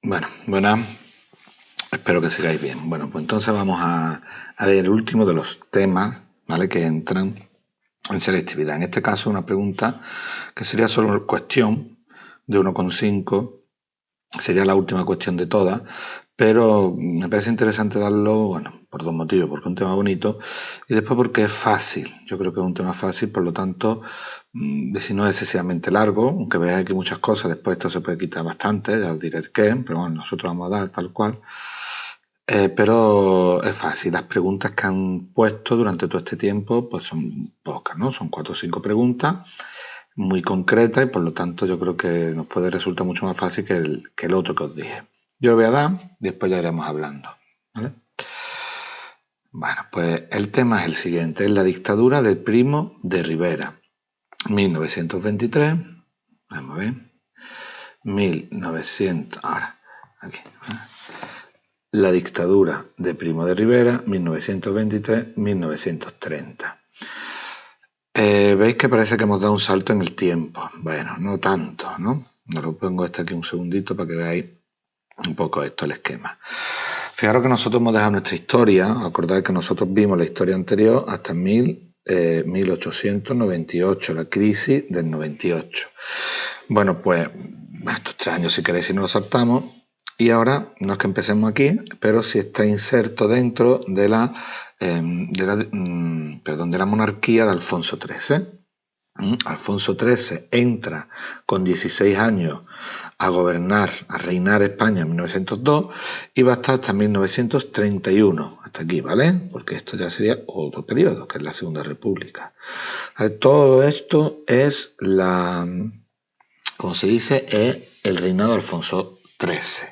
Bueno, buenas, espero que sigáis bien. Bueno, pues entonces vamos a ver el último de los temas, ¿vale?, que entran en selectividad. En este caso, una pregunta que sería solo cuestión de 1,5, sería la última cuestión de todas, pero me parece interesante darlo, bueno, por dos motivos: porque es un tema bonito y después porque es fácil. Yo creo que es un tema fácil, por lo tanto, si no es excesivamente largo, aunque veáis que muchas cosas, después esto se puede quitar bastante, ya os diré el qué, pero bueno, nosotros vamos a dar tal cual. Pero es fácil. Las preguntas que han puesto durante todo este tiempo pues son pocas, ¿no? Son 4 o 5 preguntas muy concretas y por lo tanto yo creo que nos puede resultar mucho más fácil que el otro que os dije. Yo lo voy a dar y después ya iremos hablando, ¿vale? Bueno, pues el tema es el siguiente: es la dictadura de Primo de Rivera, 1923, vamos a ver, 1900, ahora, aquí, la dictadura de Primo de Rivera, 1923-1930. Veis que parece que hemos dado un salto en el tiempo. Bueno, no tanto, ¿no? Os lo pongo aquí un segundito para que veáis un poco esto, el esquema. Fijaros que nosotros hemos dejado nuestra historia. Acordáis que nosotros vimos la historia anterior hasta 1898, la crisis del 98. Bueno, pues estos 3 años, si queréis, si no los saltamos. Y ahora, no es que empecemos aquí, pero sí está inserto dentro de la monarquía de Alfonso XIII. Alfonso XIII entra con 16 años a gobernar, a reinar España en 1902 y va a estar hasta 1931, hasta aquí, ¿vale? Porque esto ya sería otro periodo, que es la Segunda República. Todo esto es como se dice, es el reinado de Alfonso XIII,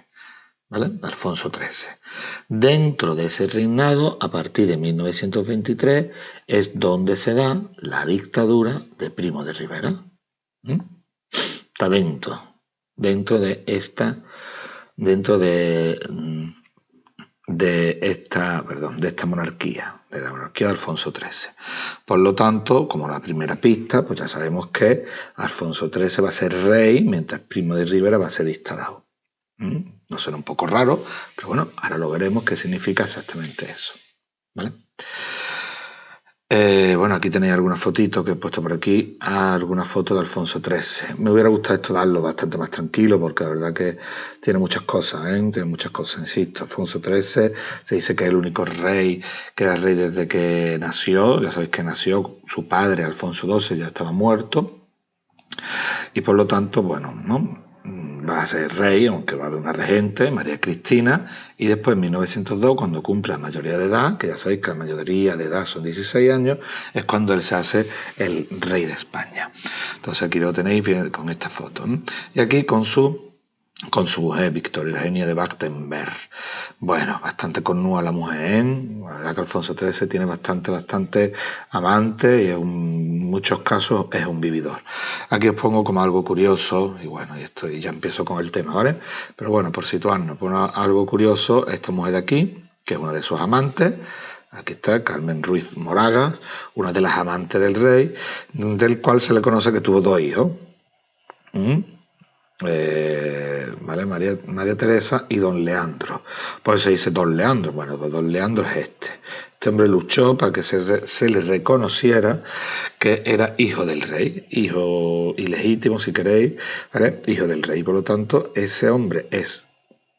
¿vale? Alfonso XIII. Dentro de ese reinado, a partir de 1923, es donde se da la dictadura de Primo de Rivera. Está dentro de esta monarquía, de la monarquía de Alfonso XIII. Por lo tanto, como la primera pista, pues ya sabemos que Alfonso XIII va a ser rey, mientras Primo de Rivera va a ser dictador. No suena un poco raro, pero bueno, ahora lo veremos qué significa exactamente eso, ¿vale? Bueno, aquí tenéis algunas fotitos que he puesto por aquí, algunas fotos de Alfonso XIII. Me hubiera gustado esto darlo bastante más tranquilo, porque la verdad que tiene muchas cosas, tiene muchas cosas, insisto. Alfonso XIII se dice que es el único rey que era rey desde que nació. Ya sabéis que nació su padre, Alfonso XII, ya estaba muerto, y por lo tanto, bueno, ¿no?, va a ser rey, aunque va a haber una regente, María Cristina, y después en 1902, cuando cumple la mayoría de edad, que ya sabéis que la mayoría de edad son 16 años, es cuando él se hace el rey de España. Entonces aquí lo tenéis con esta foto, ¿no? Y aquí con su mujer, Victoria Eugenia de Battenberg. Bueno, bastante cornúa la mujer, La verdad que Alfonso XIII tiene bastante amantes y en muchos casos es un vividor. Aquí os pongo como algo curioso, y bueno, y ya empiezo con el tema, ¿vale? Pero bueno, por situarnos, algo curioso, esta mujer de aquí, que es una de sus amantes. Aquí está Carmen Ruiz Moragas, una de las amantes del rey, del cual se le conoce que tuvo 2 hijos. ¿Vale? María Teresa y don Leandro. Por eso se dice don Leandro. Bueno, pues don Leandro es este hombre luchó para que se le reconociera que era hijo del rey, hijo ilegítimo si queréis, ¿vale? Hijo del rey. Por lo tanto, ese hombre es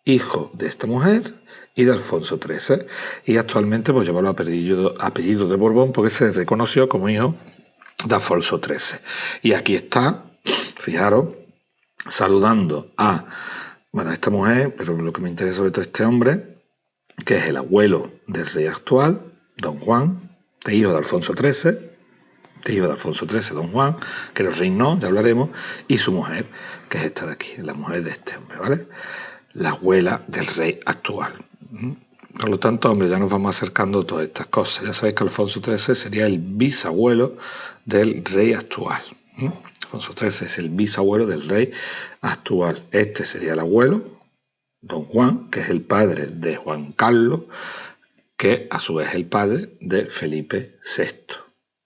hijo de esta mujer y de Alfonso XIII, y actualmente pues lleva el apellido de Borbón, porque se le reconoció como hijo de Alfonso XIII. Y aquí está, fijaros, saludando a esta mujer, pero lo que me interesa sobre todo este hombre, que es el abuelo del rey actual, don Juan, hijo de Alfonso XIII, don Juan, que lo reinó, ya hablaremos, y su mujer, que es esta de aquí, la mujer de este hombre, ¿vale? La abuela del rey actual. Por lo tanto, hombre, ya nos vamos acercando a todas estas cosas. Ya sabéis que Alfonso XIII sería el bisabuelo del rey actual. Alfonso XIII es el bisabuelo del rey actual. Este sería el abuelo, don Juan, que es el padre de Juan Carlos, que a su vez es el padre de Felipe VI.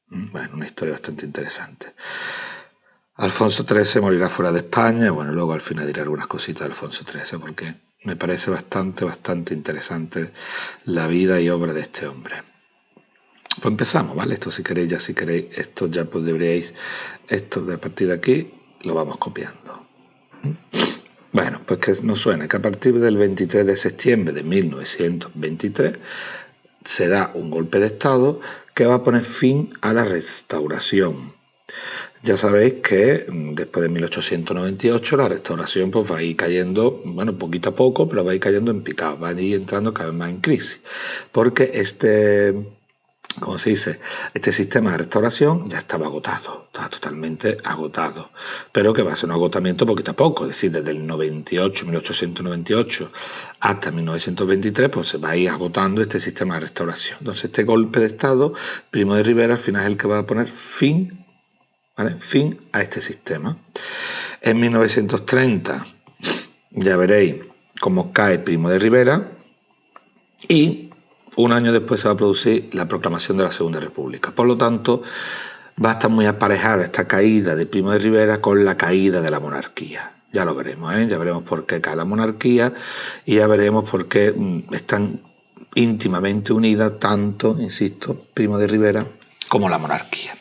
Bueno, una historia bastante interesante. Alfonso XIII morirá fuera de España, y bueno, luego al final diré algunas cositas de Alfonso XIII, porque me parece bastante interesante la vida y obra de este hombre. Pues empezamos, ¿vale? Esto si queréis, esto ya pues deberíais, esto de a partir de aquí lo vamos copiando. Bueno, pues que nos suena que a partir del 23 de septiembre de 1923 se da un golpe de Estado que va a poner fin a la Restauración. Ya sabéis que después de 1898 la Restauración pues va a ir cayendo, bueno, poquito a poco, pero va a ir cayendo en picado, va a ir entrando cada vez más en crisis, porque ¿cómo se dice? Este sistema de restauración ya estaba agotado, estaba totalmente agotado, pero que va a ser un agotamiento poquito a poco, es decir, desde el 1898 hasta 1923, pues se va a ir agotando este sistema de restauración. Entonces este golpe de Estado, Primo de Rivera, al final es el que va a poner fin a este sistema. En 1930 ya veréis cómo cae Primo de Rivera y un año después se va a producir la proclamación de la Segunda República. Por lo tanto, va a estar muy aparejada esta caída de Primo de Rivera con la caída de la monarquía. Ya lo veremos, ya veremos por qué cae la monarquía y ya veremos por qué están íntimamente unidas tanto, insisto, Primo de Rivera como la monarquía.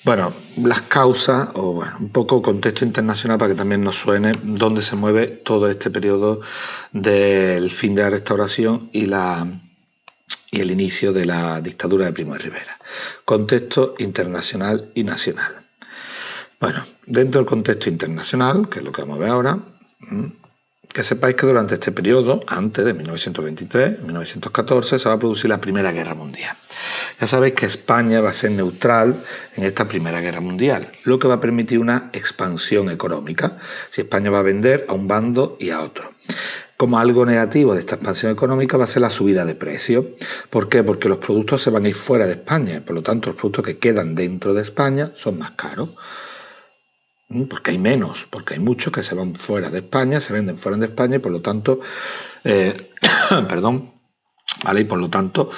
Bueno, las causas, o bueno, un poco contexto internacional para que también nos suene dónde se mueve todo este periodo del fin de la Restauración y el inicio de la dictadura de Primo de Rivera. Contexto internacional y nacional. Bueno, dentro del contexto internacional, que es lo que vamos a ver ahora, que sepáis que durante este periodo, antes de 1923, 1914, se va a producir la Primera Guerra Mundial. Ya sabéis que España va a ser neutral en esta Primera Guerra Mundial, lo que va a permitir una expansión económica, si España va a vender a un bando y a otro. Como algo negativo de esta expansión económica va a ser la subida de precios. ¿Por qué? Porque los productos se van a ir fuera de España, por lo tanto los productos que quedan dentro de España son más caros. Porque hay menos, porque hay muchos que se van fuera de España, se venden fuera de España y por lo tanto, ¿vale? Y por lo tanto,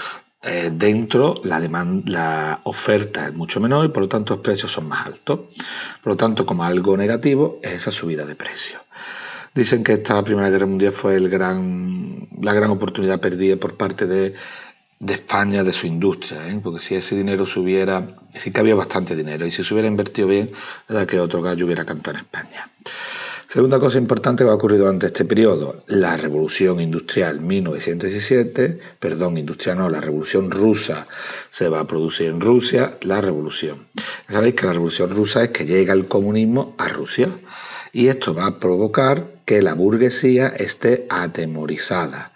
dentro la oferta es mucho menor y por lo tanto los precios son más altos. Por lo tanto, como algo negativo es esa subida de precios. Dicen que esta Primera Guerra Mundial fue la gran oportunidad perdida por parte de España, de su industria, porque si ese dinero se hubiera, sí que había bastante dinero, y si se hubiera invertido bien, era que otro gallo hubiera cantado en España. Segunda cosa importante que ha ocurrido durante este periodo, la Revolución Industrial 1917, la Revolución Rusa se va a producir en Rusia, la Revolución. Sabéis que la Revolución Rusa es que llega el comunismo a Rusia, y esto va a provocar que la burguesía esté atemorizada.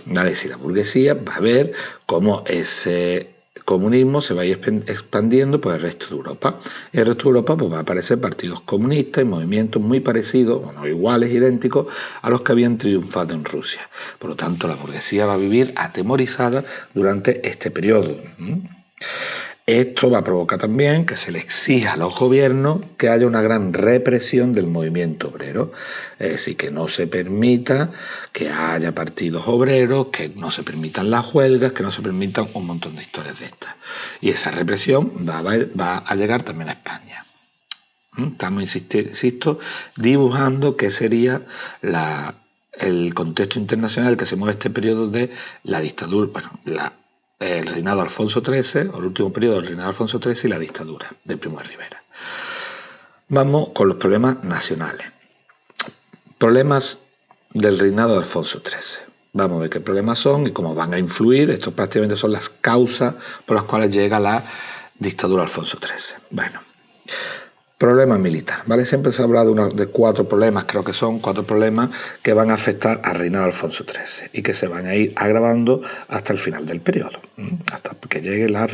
¿Vale? Si la burguesía va a ver cómo ese comunismo se va a ir expandiendo por el resto de Europa. En el resto de Europa pues, va a aparecer partidos comunistas y movimientos muy parecidos, o no iguales, idénticos, a los que habían triunfado en Rusia. Por lo tanto, la burguesía va a vivir atemorizada durante este periodo. Esto va a provocar también que se le exija a los gobiernos que haya una gran represión del movimiento obrero, es decir, que no se permita que haya partidos obreros, que no se permitan las huelgas, que no se permitan un montón de historias de estas. Y esa represión va a llegar también a España. Estamos, insisto, dibujando qué sería el contexto internacional que se mueve este periodo de la dictadura, el reinado de Alfonso XIII, o el último periodo del reinado de Alfonso XIII y la dictadura de Primo de Rivera. Vamos con los problemas nacionales. Problemas del reinado de Alfonso XIII. Vamos a ver qué problemas son y cómo van a influir. Estos prácticamente son las causas por las cuales llega la dictadura de Alfonso XIII. Bueno, problema militar, ¿vale? Siempre se ha hablado de 4 problemas, creo que son 4 problemas que van a afectar al reinado de Alfonso XIII y que se van a ir agravando hasta el final del periodo, hasta que llegue la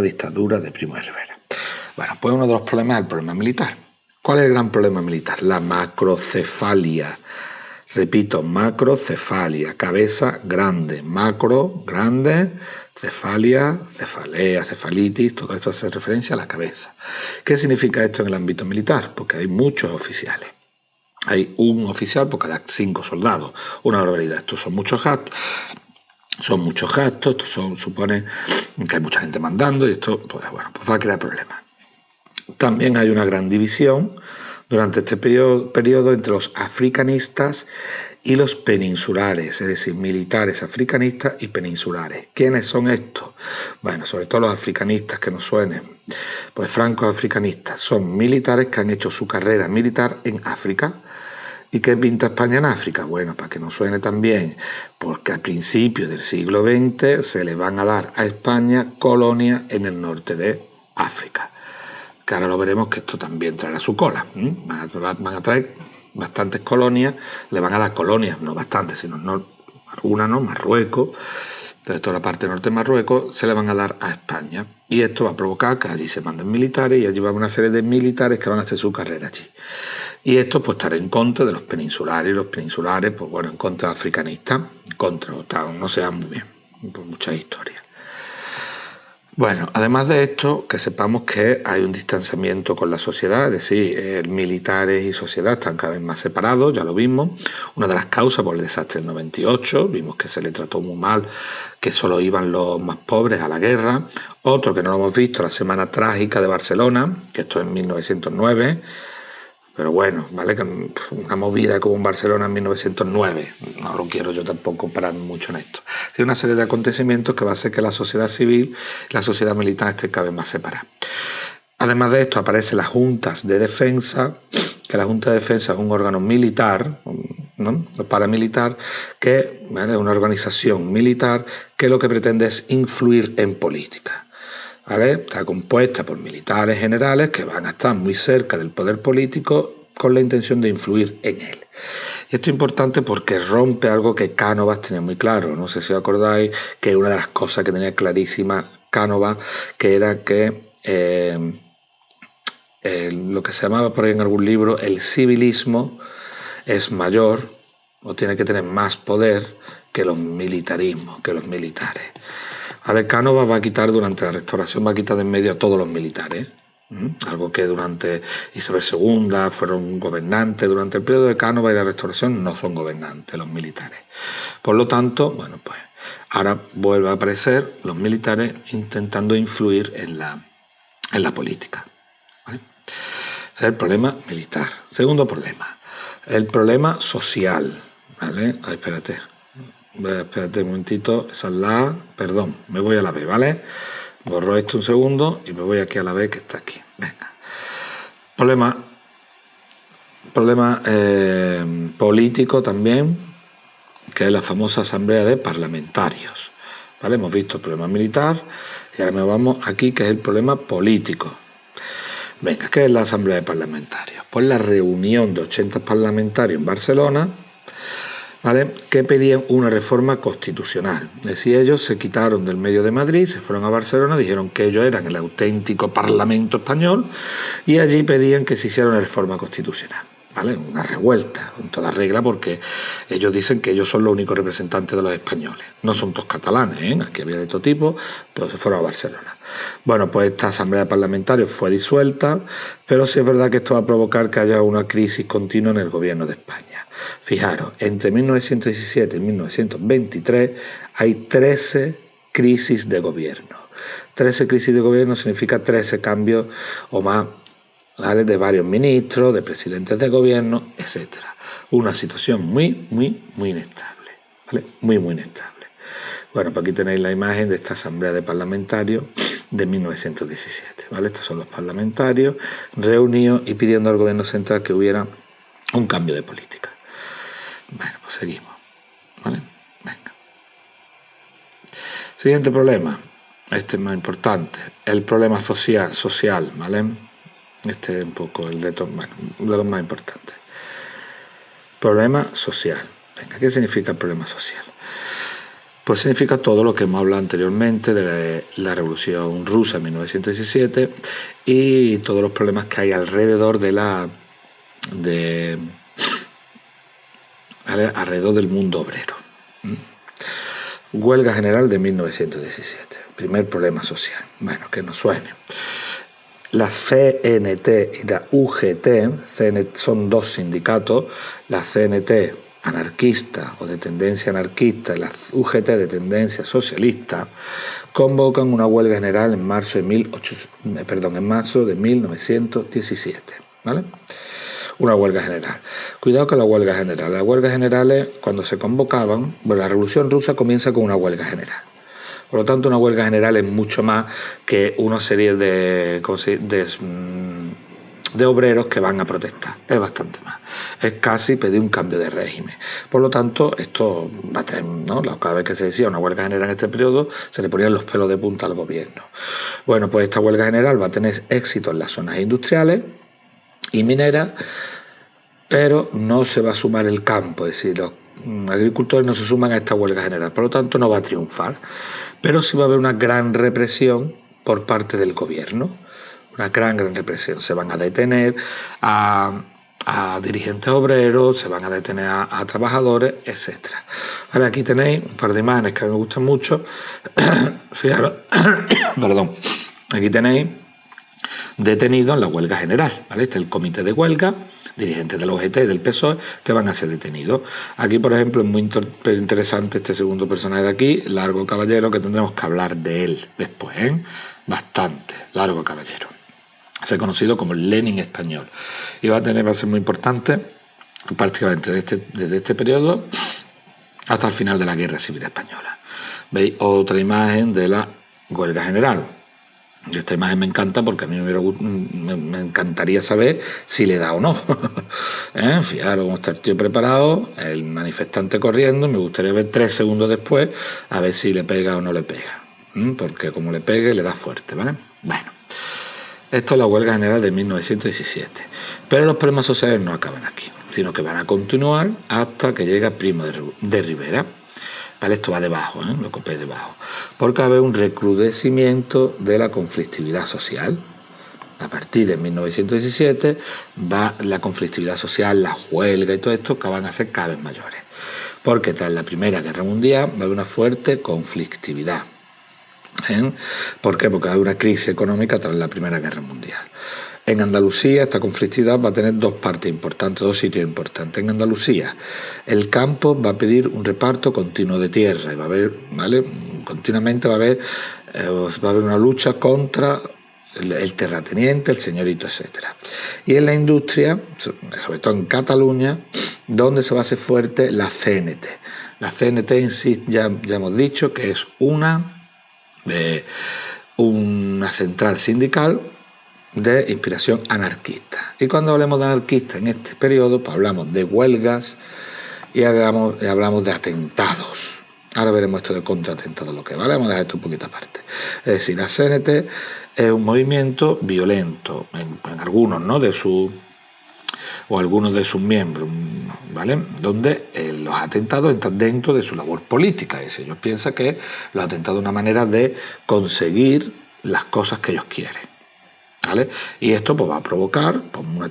dictadura de Primo de Rivera. Bueno, pues uno de los problemas es el problema militar. ¿Cuál es el gran problema militar? La macrocefalia. Repito, macrocefalia, cabeza grande, macro, grande, cefalia, cefalea, cefalitis, todo esto hace referencia a la cabeza. ¿Qué significa esto en el ámbito militar? Porque hay muchos oficiales. Hay un oficial por cada 5 soldados. Una barbaridad. Estos son muchos gastos. Esto supone que hay mucha gente mandando y esto pues va a crear problemas. También hay una gran división durante este periodo entre los africanistas y los peninsulares, es decir, militares africanistas y peninsulares. ¿Quiénes son estos? Bueno, sobre todo los africanistas, que nos suenen. Pues francos africanistas son militares que han hecho su carrera militar en África. ¿Y qué pinta España en África? Bueno, para que nos suene también, porque a principios del siglo XX se le van a dar a España colonias en el norte de África. Que ahora lo veremos que esto también traerá su cola. Van a traer bastantes colonias, le van a dar colonias, no bastantes, sino algunas, ¿no? Marruecos, de toda la parte norte de Marruecos, se le van a dar a España. Y esto va a provocar que allí se manden militares y allí va una serie de militares que van a hacer su carrera allí. Y esto pues estará en contra de los peninsulares, y los peninsulares, pues bueno, en contra de africanistas, no se dan muy bien, por muchas historias. Bueno, además de esto, que sepamos que hay un distanciamiento con la sociedad, es decir, militares y sociedad están cada vez más separados, ya lo vimos. Una de las causas por el desastre del 98, vimos que se le trató muy mal, que solo iban los más pobres a la guerra. Otro que no lo hemos visto, la Semana Trágica de Barcelona, que esto es en 1909. Pero bueno, ¿vale? Una movida como en Barcelona en 1909, no lo quiero yo tampoco parar mucho en esto. Hay una serie de acontecimientos que va a hacer que la sociedad civil y la sociedad militar estén cada vez más separadas. Además de esto aparecen las juntas de defensa, que la Junta de Defensa es un órgano militar, ¿no? Paramilitar, que ¿vale? Es una organización militar que lo que pretende es influir en política. ¿Vale? Está compuesta por militares generales que van a estar muy cerca del poder político con la intención de influir en él. Y esto es importante porque rompe algo que Cánovas tenía muy claro. No sé si os acordáis que una de las cosas que tenía clarísima Cánovas, que era que lo que se llamaba por ahí en algún libro, el civilismo es mayor o tiene que tener más poder que los militarismos, que los militares. Cánovas va a quitar durante la Restauración, va a quitar de en medio a todos los militares, algo que durante Isabel II fueron gobernantes, durante el periodo de Cánovas y la Restauración no son gobernantes los militares. Por lo tanto, bueno, pues ahora vuelve a aparecer los militares intentando influir en la política. ¿Vale? Ese es el problema militar. Segundo problema, el problema social. ¿Vale? Espérate un momentito, esa es la A, perdón, me voy a la B, ¿vale? Borro esto un segundo y me voy aquí a la B que está aquí. Venga. Problema político también, que es la famosa asamblea de parlamentarios. ¿Vale? Hemos visto el problema militar y ahora me vamos aquí, que es el problema político. Venga, ¿qué es la asamblea de parlamentarios? Pues la reunión de 80 parlamentarios en Barcelona, ¿vale? Que pedían una reforma constitucional. Es decir, ellos se quitaron del medio de Madrid, se fueron a Barcelona, dijeron que ellos eran el auténtico Parlamento español y allí pedían que se hiciera una reforma constitucional. ¿Vale? Una revuelta, en toda regla, porque ellos dicen que ellos son los únicos representantes de los españoles. No son todos catalanes, ¿eh? Aquí había de todo tipo, pero se fueron a Barcelona. Bueno, pues esta asamblea de parlamentarios fue disuelta, pero sí es verdad que esto va a provocar que haya una crisis continua en el gobierno de España. Fijaros, entre 1917 y 1923 hay 13 crisis de gobierno. 13 crisis de gobierno significa 13 cambios o más, ¿vale? De varios ministros, de presidentes de gobierno, etcétera. Una situación muy inestable, ¿vale? Muy inestable. Bueno, pues aquí tenéis la imagen de esta asamblea de parlamentarios de 1917, ¿vale? Estos son los parlamentarios reunidos y pidiendo al gobierno central que hubiera un cambio de política. Bueno, pues seguimos, ¿vale? Venga. Siguiente problema, este es más importante, el problema social, ¿vale? Este es un poco el de los más importantes. Problema social. Venga, ¿qué significa el problema social? Pues significa todo lo que hemos hablado anteriormente de la Revolución Rusa en 1917 y todos los problemas que hay alrededor alrededor del mundo obrero. Huelga general de 1917. Primer problema social. Bueno, que nos suene. La CNT y la UGT son dos sindicatos. La CNT anarquistas o de tendencia anarquista y las UGT de tendencia socialista convocan una huelga general en marzo de 1917, ¿vale? Una huelga general. Cuidado con la huelga general. Las huelgas generales, cuando se convocaban, bueno, la Revolución Rusa comienza con una huelga general. Por lo tanto, una huelga general es mucho más que una serie de obreros que van a protestar. Es bastante más. Es casi pedir un cambio de régimen. Por lo tanto, esto va a tener, ¿no? Cada vez que se decía una huelga general en este periodo, se le ponían los pelos de punta al gobierno. Bueno, pues esta huelga general va a tener éxito en las zonas industriales y mineras, pero no se va a sumar el campo, es decir, los agricultores no se suman a esta huelga general, por lo tanto no va a triunfar, pero sí va a haber una gran represión por parte del gobierno, una gran represión. Se van a detener a dirigentes obreros, se van a detener a trabajadores, etc. Vale, aquí tenéis un par de imágenes que me gustan mucho. Fijaros, perdón, aquí tenéis detenidos en la huelga general, ¿vale? Este es el comité de huelga, dirigentes del OGT y del PSOE, que van a ser detenidos. Aquí, por ejemplo, es muy interesante este segundo personaje de aquí, Largo Caballero, que tendremos que hablar de él después, ¿eh? Bastante, Largo Caballero. Se ha conocido como el Lenin español. Y va a ser muy importante prácticamente desde este periodo hasta el final de la Guerra Civil Española. Veis otra imagen de la huelga general. Y esta imagen me encanta porque a mí me encantaría saber si le da o no. Fijaros cómo está el tío preparado, el manifestante corriendo. Me gustaría ver 3 segundos después a ver si le pega o no le pega. Porque como le pegue, le da fuerte, ¿vale? Bueno, esto es la huelga general de 1917. Pero los problemas sociales no acaban aquí, sino que van a continuar hasta que llega Primo de Rivera. Vale, esto va debajo, lo copié debajo, porque va a haber un recrudecimiento de la conflictividad social. A partir de 1917 va la conflictividad social, la huelga y todo esto que van a ser cada vez mayores, porque tras la Primera Guerra Mundial va a haber una fuerte conflictividad. ¿Por qué? Porque va a haber una crisis económica tras la Primera Guerra Mundial. En Andalucía esta conflictividad va a tener 2 partes importantes, 2 sitios importantes. En Andalucía el campo va a pedir un reparto continuo de tierra y va a haber, ¿vale? Continuamente va a haber una lucha contra el terrateniente, el señorito, etcétera. Y en la industria, sobre todo en Cataluña, donde se va a hacer fuerte la CNT. La CNT en sí ya hemos dicho que es una central sindical de inspiración anarquista. Y cuando hablemos de anarquista en este periodo, pues hablamos de huelgas y hablamos de atentados. Ahora veremos esto de contraatentados, lo que vale. Vamos a dejar esto un poquito aparte. Es decir, la CNT es un movimiento violento en algunos, ¿no? Algunos de sus miembros, ¿vale? Donde los atentados entran dentro de su labor política. Es decir, ellos piensan que los atentados es una manera de conseguir las cosas que ellos quieren, ¿vale? Y esto pues va a provocar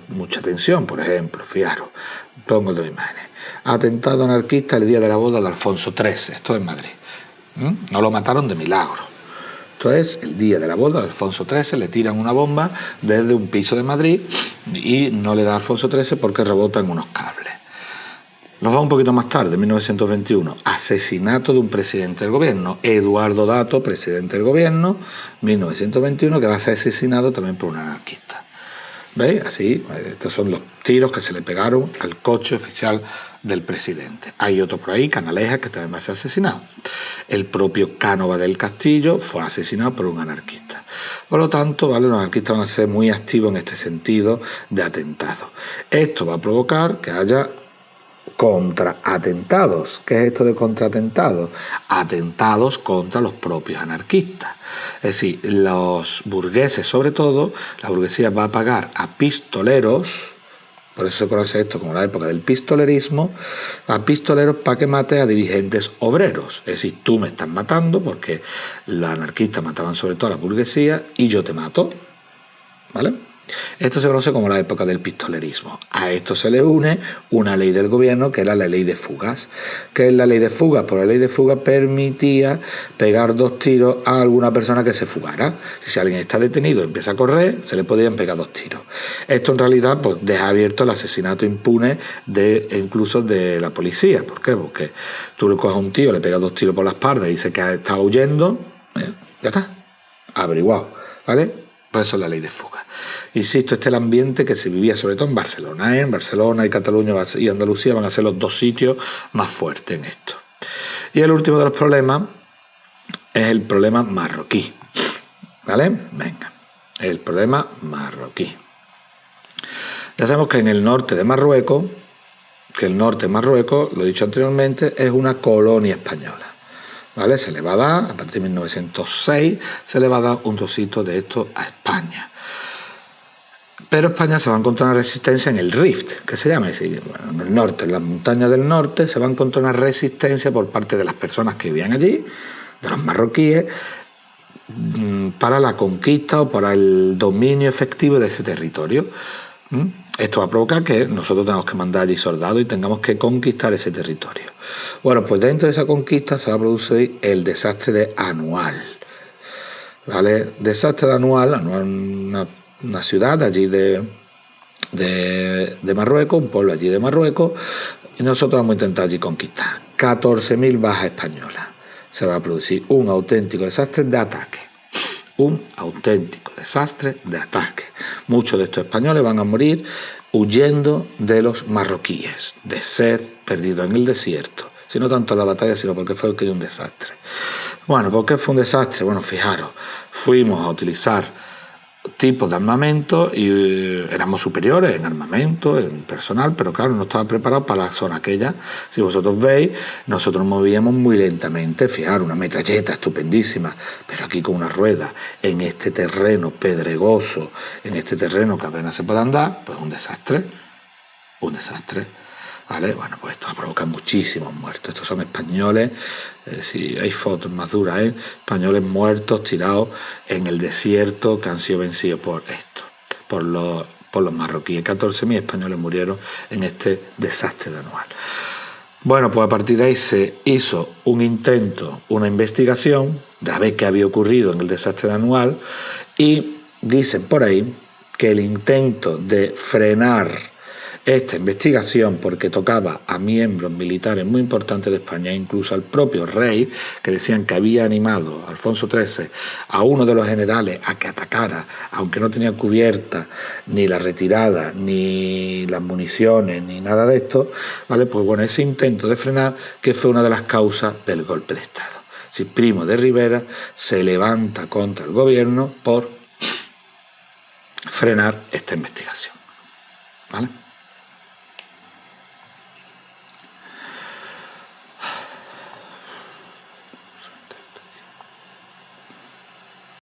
mucha tensión. Por ejemplo, fijaros, pongo 2 imágenes. Atentado anarquista el día de la boda de Alfonso XIII, esto es en Madrid. No lo mataron de milagro. Esto es el día de la boda de Alfonso XIII, le tiran una bomba desde un piso de Madrid y no le da a Alfonso XIII porque rebota en unos cables. Nos va un poquito más tarde, 1921, asesinato de un presidente del gobierno, Eduardo Dato, presidente del gobierno, 1921, que va a ser asesinado también por un anarquista. ¿Veis? Así, estos son los tiros que se le pegaron al coche oficial del presidente. Hay otro por ahí, Canalejas, que también va a ser asesinado. El propio Cánova del Castillo fue asesinado por un anarquista. Por lo tanto, ¿vale? Los anarquistas van a ser muy activos en este sentido de atentado. Esto va a provocar que haya contraatentados. ¿Qué es esto de contraatentados? Atentados contra los propios anarquistas. Es decir, los burgueses, sobre todo, la burguesía va a pagar a pistoleros, por eso se conoce esto como la época del pistolerismo, a pistoleros para que mate a dirigentes obreros. Es decir, tú me estás matando porque los anarquistas mataban sobre todo a la burguesía y yo te mato, ¿vale? Esto se conoce como la época del pistolerismo. A esto se le une una ley del gobierno que era la ley de fugas. ¿Qué es la ley de fugas? Pues la ley de fugas permitía pegar 2 tiros a alguna persona que se fugara. Si alguien está detenido y empieza a correr, se le podían pegar 2 tiros. Esto en realidad pues deja abierto el asesinato impune incluso de la policía. ¿Por qué? Porque tú le coges a un tío, le pegas 2 tiros por la espalda y dice que está huyendo, ya está, averiguado, ¿vale? Pues eso es la ley de fuga. Insisto, este es el ambiente que se vivía sobre todo en Barcelona. En Barcelona y Cataluña y Andalucía van a ser los 2 sitios más fuertes en esto. Y el último de los problemas es el problema marroquí. ¿Vale? Venga, el problema marroquí. Ya sabemos que en el norte de Marruecos, lo he dicho anteriormente, es una colonia española. ¿Vale? Se le va a dar, a partir de 1906, se le va a dar un trocito de esto a España. Pero España se va a encontrar una resistencia en el Rift, que se llama así, bueno, en el norte, en las montañas del norte, se va a encontrar una resistencia por parte de las personas que vivían allí, de los marroquíes, para la conquista o para el dominio efectivo de ese territorio. Esto va a provocar que nosotros tengamos que mandar allí soldados y tengamos que conquistar ese territorio. Bueno, pues dentro de esa conquista se va a producir el desastre de Anual. ¿Vale? Desastre de Anual, una ciudad allí de Marruecos, un pueblo allí de Marruecos, y nosotros vamos a intentar allí conquistar. 14.000 bajas españolas. Se va a producir un auténtico desastre de ataque. Muchos de estos españoles van a morir huyendo de los marroquíes, de sed, perdidos en el desierto. Si no tanto la batalla, sino porque fue un desastre. Bueno, ¿por qué fue un desastre? Bueno, fijaros, fuimos a utilizar tipos de armamento y éramos superiores en armamento, en personal, pero claro, no estaba preparado para la zona aquella. Si vosotros veis, nosotros nos movíamos muy lentamente. Fijaros, una metralleta estupendísima, pero aquí con una rueda, en este terreno pedregoso, en este terreno que apenas se puede andar, pues un desastre. ¿Vale? Bueno, pues esto va a provocar muchísimos muertos. Estos son españoles, si hay fotos más duras, españoles muertos, tirados en el desierto, que han sido vencidos por esto, por los marroquíes. 14.000 españoles murieron en este desastre de Anual. Bueno, pues a partir de ahí se hizo un intento, una investigación, de ver qué había ocurrido en el desastre de Anual, y dicen por ahí que el intento de frenar esta investigación, porque tocaba a miembros militares muy importantes de España, incluso al propio rey, que decían que había animado a Alfonso XIII a uno de los generales a que atacara, aunque no tenía cubierta ni la retirada, ni las municiones, ni nada de esto, ¿vale? Pues bueno, ese intento de frenar, que fue una de las causas del golpe de Estado. Si Primo de Rivera se levanta contra el gobierno por frenar esta investigación, ¿vale?